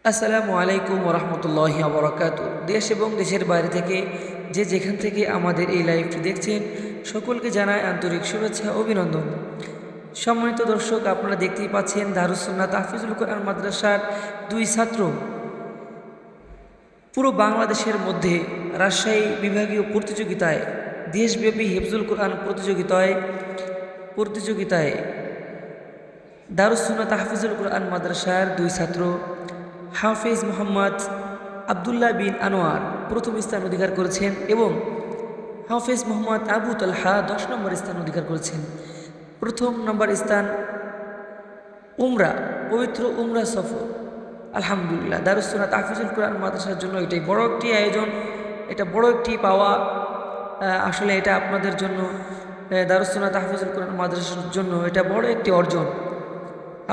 আসসালামু আলাইকুম ওরহমতুল্লাহি ওবরাকাতুহু। দেশ এবং দেশের বাইরে থেকে যে যেখান থেকে আমাদের এই লাইভটি দেখছেন সকলকে জানায় আন্তরিক শুভেচ্ছা ও অভিনন্দন। সম্মানিত দর্শক, আপনারা দেখতেই পাচ্ছেন দারুস সুন্নাহ তাহফিজুল কোরআন মাদ্রাসার দুই ছাত্র পুরো বাংলাদেশের মধ্যে রাজশাহী বিভাগীয় প্রতিযোগিতায় দেশব্যাপী হিফজুল কোরআন প্রতিযোগিতায় দারুস সুন্নাহ তাহফিজুল কোরআন মাদ্রাসার দুই ছাত্র হাফেজ মোহাম্মদ আবদুল্লাহ বিন আনোয়ার প্রথম স্থান অধিকার করেছেন এবং হাফেজ মোহাম্মদ আবু তালহা 10 নম্বর স্থান অধিকার করেছেন। প্রথম নম্বর স্থান পবিত্র উমরা সফর। আলহামদুলিল্লাহ, দারুস সুন্নাহ তাহফিজুল কোরআন মাদ্রাসার জন্য এটাই বড় একটি আয়োজন, এটা বড় একটি পাওয়া। আসলে এটা আপনাদের জন্য, দারুস সুন্নাহ তাহফিজুল কোরআন মাদ্রাসার জন্য এটা বড় একটি অর্জন।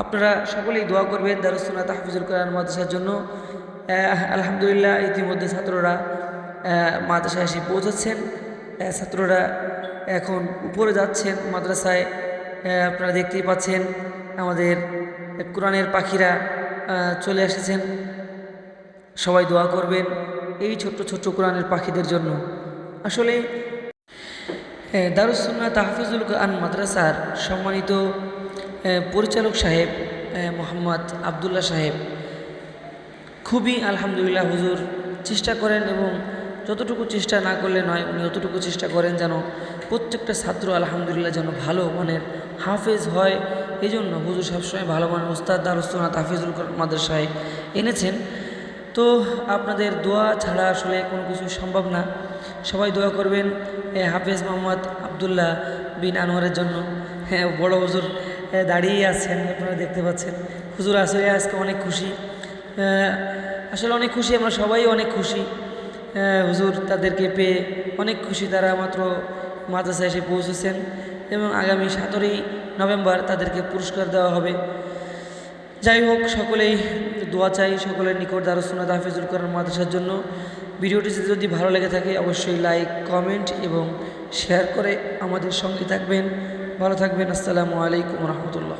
আপনারা সকলেই দোয়া করবেন দারুস সুন্নাহ তাহফিজুল কোরআন মাদ্রাসার জন্য। আলহামদুলিল্লাহ, ইতিমধ্যে ছাত্ররা মাদ্রাসায় এসে পৌঁছাচ্ছেন। ছাত্ররা এখন উপরে যাচ্ছেন মাদ্রাসায়। আপনারা দেখতেই পাচ্ছেন আমাদের কোরআনের পাখিরা চলে এসেছেন। সবাই দোয়া করবেন এই ছোট্ট ছোট্ট কোরআনের পাখিদের জন্য। আসলে দারুস সুন্নাহ তাহফিজুল কোরআন মাদ্রাসার সম্মানিত পরিচালক সাহেব মোহাম্মদ আবদুল্লাহ সাহেব খুবই আলহামদুলিল্লাহ হুজুর চেষ্টা করেন, এবং যতটুকু চেষ্টা না করলে নয়, উনি যতটুকু চেষ্টা করেন যেন প্রত্যেকটা ছাত্র আলহামদুলিল্লাহ যেন ভালো মানের হাফেজ হয়। এই জন্য হুজুর সবসময় ভালো মানের উস্তাদ দারুস সুন্নাহ তাহফিজুল কোরআন মাদ্রাসায় এনেছেন। তো আপনাদের দোয়া ছাড়া আসলে কোনো কিছু সম্ভব না। সবাই দোয়া করবেন হাফেজ মোহাম্মদ আবদুল্লাহ বিন আনোয়ারের জন্য। বড় হুজুর দাঁড়িয়ে আছেন, আপনারা দেখতে পাচ্ছেন। হুজুর আসলে আজকে অনেক খুশি, আসলে অনেক খুশি, আমরা সবাই অনেক খুশি। হুজুর তাদেরকে পেয়ে অনেক খুশি। তারা মাত্র মাদ্রাসায় এসে পৌঁছেছেন এবং আগামী 17ই নভেম্বর তাদেরকে পুরস্কার দেওয়া হবে। যাই হোক, সকলেই দোয়া চাই সকলের নিকট দারুস সুন্নাহ তাহফিজুল কোরআন মাদ্রাসার জন্য। ভিডিওটি যদি ভালো লেগে থাকে অবশ্যই লাইক, কমেন্ট এবং শেয়ার করে আমাদের সঙ্গে থাকবেন। ভালো থাকবেন। আসসালামু আলাইকুম রহমতুল্লাহ।